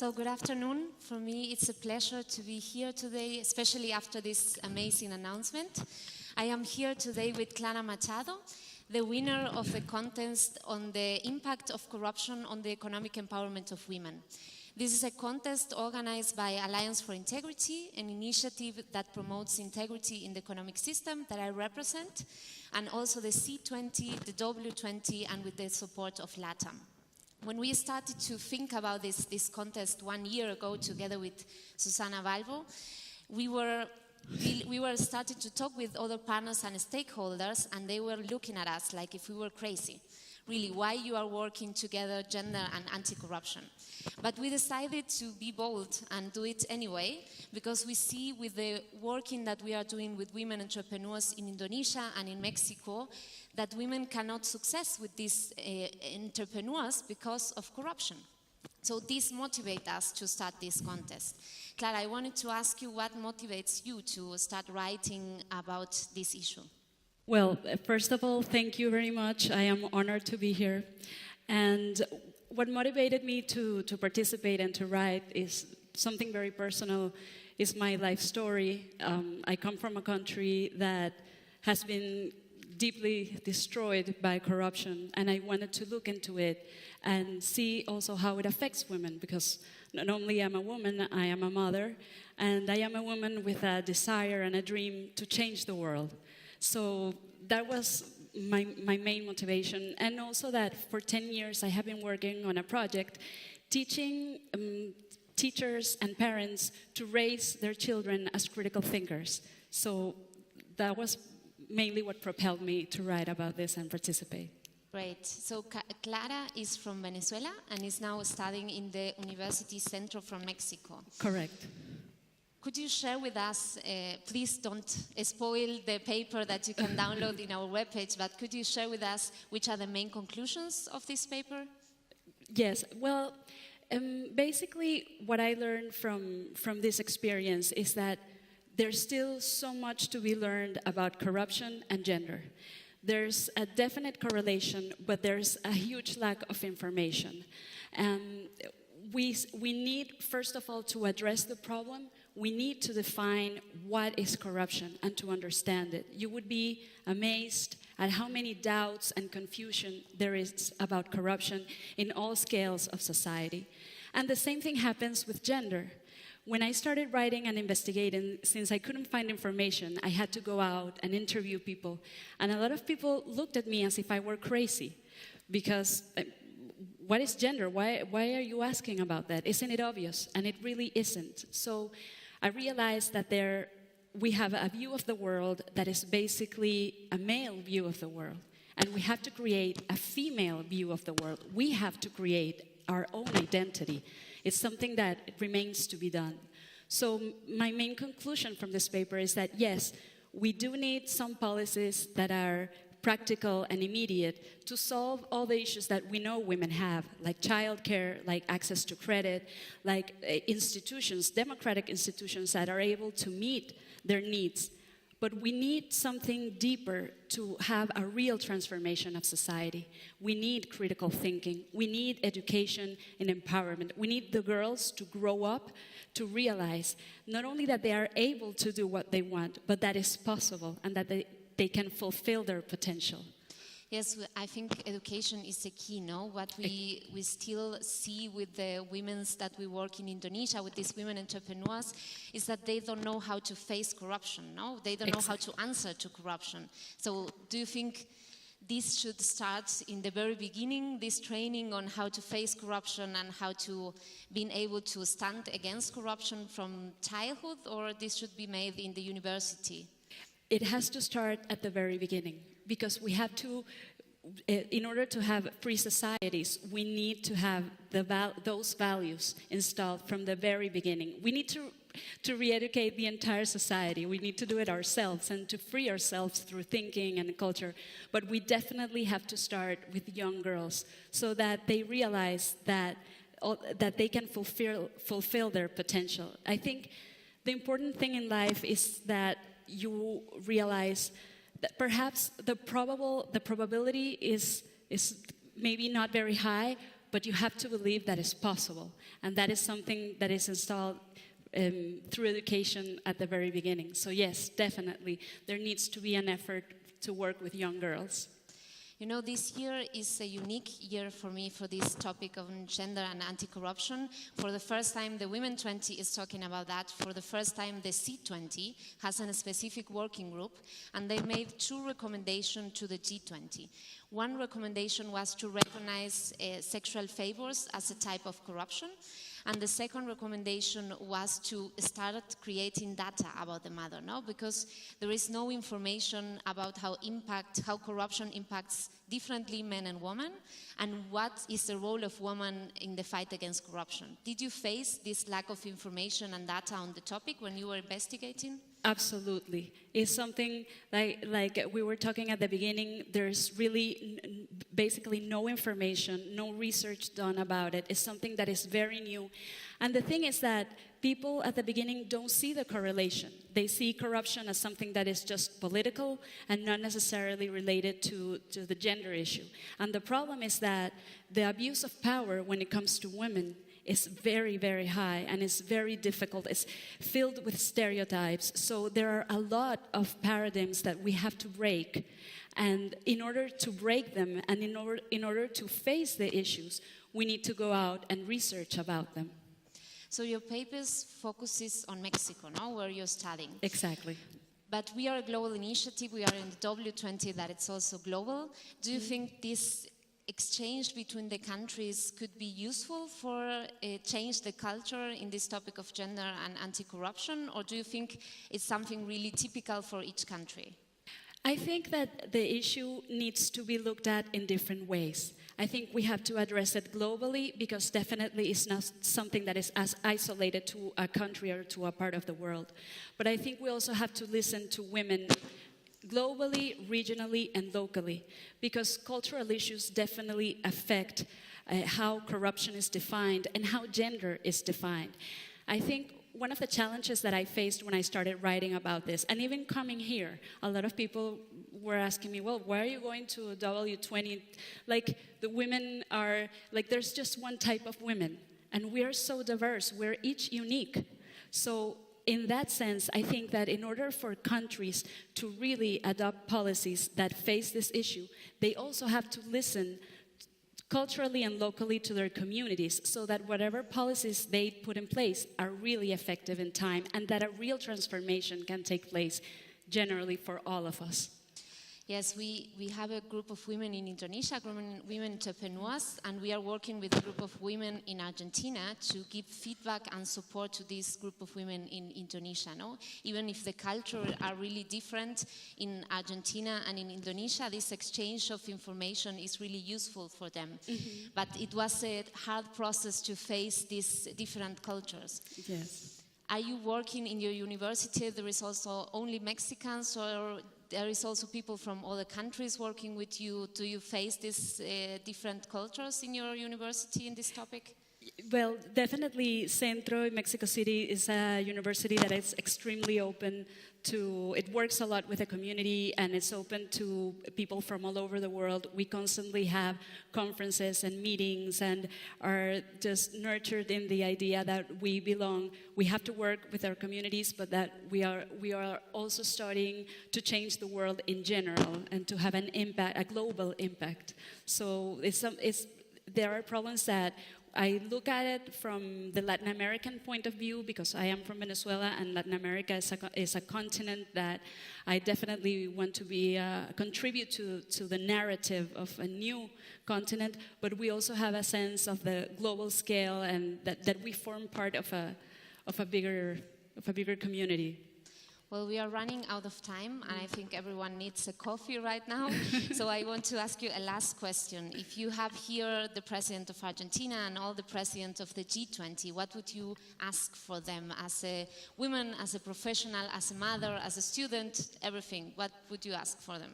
So good afternoon. For me, it's a pleasure to be here today, especially after this amazing announcement. I am here today with Clara Machado, the winner of the contest on the impact of corruption on the economic empowerment of women. This is a contest organized by Alliance for Integrity, an initiative that promotes integrity in the economic system that I represent, and also the C20, the W20, and with the support of LATAM. When we started to think about this contest 1 year ago together with Susana Balbo, we were starting to talk with other partners and stakeholders, and they were looking at us like if we were crazy. Really, why you are working together, gender and anti-corruption. But we decided to be bold and do it anyway, because we see with the working that we are doing with women entrepreneurs in Indonesia and in Mexico, that women cannot success with these entrepreneurs because of corruption. So this motivates us to start this contest. Clara, I wanted to ask you what motivates you to start writing about this issue? Well, first of all, thank you very much. I am honored to be here. And what motivated me to participate and to write is something very personal. It's my life story. I come from a country that has been deeply destroyed by corruption, and I wanted to look into it and see also how it affects women, because not only am I a woman, I am a mother, and I am a woman with a desire and a dream to change the world. So that was my main motivation, and also that for 10 years I have been working on a project teaching teachers and parents to raise their children as critical thinkers. So that was mainly what propelled me to write about this and participate. Great. So Clara is from Venezuela and is now studying in the University Centro from Mexico. Correct. Could you share with us, please don't spoil the paper that you can download in our webpage, but could you share with us which are the main conclusions of this paper? Yes, well, basically what I learned from this experience is that there's still so much to be learned about corruption and gender. There's a definite correlation, but there's a huge lack of information. We need, first of all, to address the problem. We need to define what is corruption and to understand it. You would be amazed at how many doubts and confusion there is about corruption in all scales of society. And the same thing happens with gender. When I started writing and investigating, since I couldn't find information, I had to go out and interview people. And a lot of people looked at me as if I were crazy, because what is gender? Why are you asking about that? Isn't it obvious? And it really isn't. So I realized that we have a view of the world that is basically a male view of the world. And we have to create a female view of the world. We have to create our own identity. It's something that remains to be done. So my main conclusion from this paper is that, yes, we do need some policies that are practical and immediate to solve all the issues that we know women have, like childcare, like access to credit, like institutions, democratic institutions that are able to meet their needs. But we need something deeper to have a real transformation of society. We need critical thinking. We need education and empowerment. We need the girls to grow up to realize not only that they are able to do what they want, but that it's possible and that they can fulfill their potential. Yes, I think education is the key, no? What we still see with the women that we work in Indonesia, with these women entrepreneurs, is that they don't know how to face corruption, no? They don't know how to answer to corruption. So do you think this should start in the very beginning, this training on how to face corruption and how to being able to stand against corruption from childhood, or this should be made in the university? It has to start at the very beginning, because we have to, in order to have free societies, we need to have those values installed from the very beginning. We need to re-educate the entire society. We need to do it ourselves and to free ourselves through thinking and culture. But we definitely have to start with young girls so that they realize that they can fulfill their potential. I think the important thing in life is that you realize that perhaps the probability is maybe not very high, but you have to believe that it's possible. And that is something that is installed through education at the very beginning. So yes, definitely, there needs to be an effort to work with young girls. You know, this year is a unique year for me for this topic of gender and anti-corruption. For the first time, the Women 20 is talking about that. For the first time, the C20 has a specific working group, and they made 2 recommendations to the G20. One recommendation was to recognize sexual favors as a type of corruption. And the second recommendation was to start creating data about the matter, no? Because there is no information about how corruption impacts differently men and women, and what is the role of women in the fight against corruption. Did you face this lack of information and data on the topic when you were investigating? Absolutely. It's something like we were talking at the beginning, there's really basically no information, no research done about it. It's something that is very new. And the thing is that people at the beginning don't see the correlation. They see corruption as something that is just political and not necessarily related to the gender issue. And the problem is that the abuse of power when it comes to women is very, very high, and it's very difficult. It's filled with stereotypes. So there are a lot of paradigms that we have to break. And in order to break them, and in order to face the issues, we need to go out and research about them. So your papers focuses on Mexico, no? Where you're studying. Exactly. But we are a global initiative. We are in the W20 that it's also global. Do you think this exchange between the countries could be useful for change the culture in this topic of gender and anti-corruption, or do you think it's something really typical for each country? I think that the issue needs to be looked at in different ways. I think we have to address it globally, because definitely it's not something that is as isolated to a country or to a part of the world. But I think we also have to listen to women globally, regionally, and locally, because cultural issues definitely affect how corruption is defined and how gender is defined. I think one of the challenges that I faced when I started writing about this, and even coming here, a lot of people were asking me, well, why are you going to W20? Like, the women are, like, there's just one type of women, and we are so diverse, we're each unique. So in that sense, I think that in order for countries to really adopt policies that face this issue, they also have to listen culturally and locally to their communities, so that whatever policies they put in place are really effective in time, and that a real transformation can take place generally for all of us. Yes, we have a group of women in Indonesia, women entrepreneurs, and we are working with a group of women in Argentina to give feedback and support to this group of women in Indonesia. No? Even if the culture are really different in Argentina and in Indonesia, this exchange of information is really useful for them. Mm-hmm. But it was a hard process to face these different cultures. Yes. Are you working in your university? There is also only Mexicans, or there is also people from other countries working with you? Do you face these different cultures in your university in this topic? Well, definitely Centro in Mexico City is a university that is extremely open to, it works a lot with the community, and it's open to people from all over the world. We constantly have conferences and meetings and are just nurtured in the idea that we belong. We have to work with our communities, but that we are also starting to change the world in general and to have an impact, a global impact. So there are problems that I look at it from the Latin American point of view, because I am from Venezuela, and Latin America is a continent that I definitely want to be contribute to the narrative of a new continent. But we also have a sense of the global scale, and that we form part of a bigger community. Well, we are running out of time, and I think everyone needs a coffee right now. So I want to ask you a last question. If you have here the president of Argentina and all the presidents of the G20, what would you ask for them as a woman, as a professional, as a mother, as a student, everything? What would you ask for them?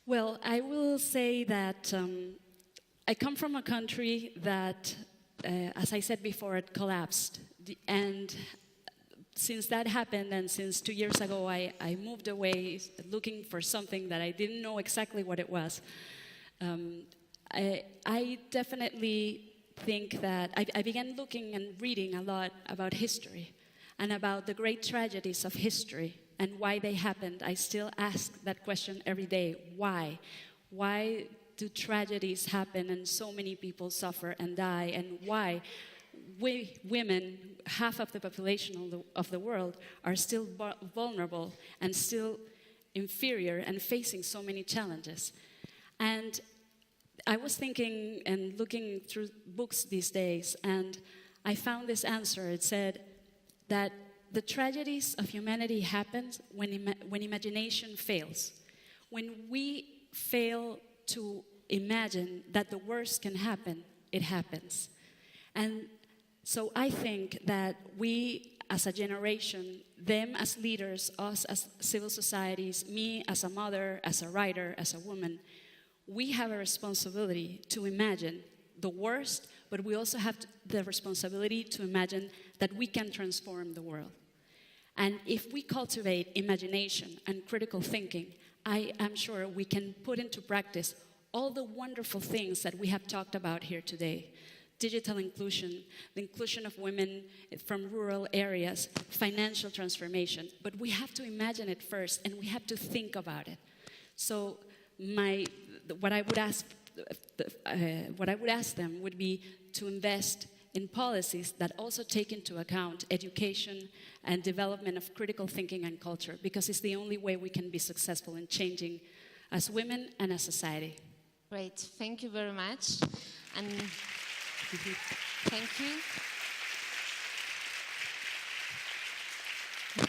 Well, I will say that I come from a country that, as I said before, it collapsed. And since that happened, and since 2 years ago, I moved away looking for something that I didn't know exactly what it was. I definitely think that I began looking and reading a lot about history and about the great tragedies of history and why they happened. I still ask that question every day. Why? Why do tragedies happen and so many people suffer and die? And why we women, half of the population of the world, are still vulnerable and still inferior and facing so many challenges? And I was thinking and looking through books these days, and I found this answer. It said that the tragedies of humanity happen when imagination fails. When we fail to imagine that the worst can happen, it happens. And so I think that we as a generation, them as leaders, us as civil societies, me as a mother, as a writer, as a woman, we have a responsibility to imagine the worst, but we also have the responsibility to imagine that we can transform the world. And if we cultivate imagination and critical thinking, I am sure we can put into practice all the wonderful things that we have talked about here today. Digital inclusion, the inclusion of women from rural areas, financial transformation. But we have to imagine it first, and we have to think about it. So what I would ask them would be to invest in policies that also take into account education and development of critical thinking and culture, because it's the only way we can be successful in changing as women and as society. Great, thank you very much. And thank you.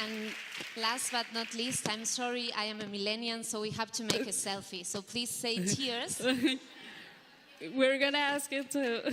And last but not least, I'm sorry, I am a millennial, so we have to make a selfie. So please say cheers. We're gonna ask you to.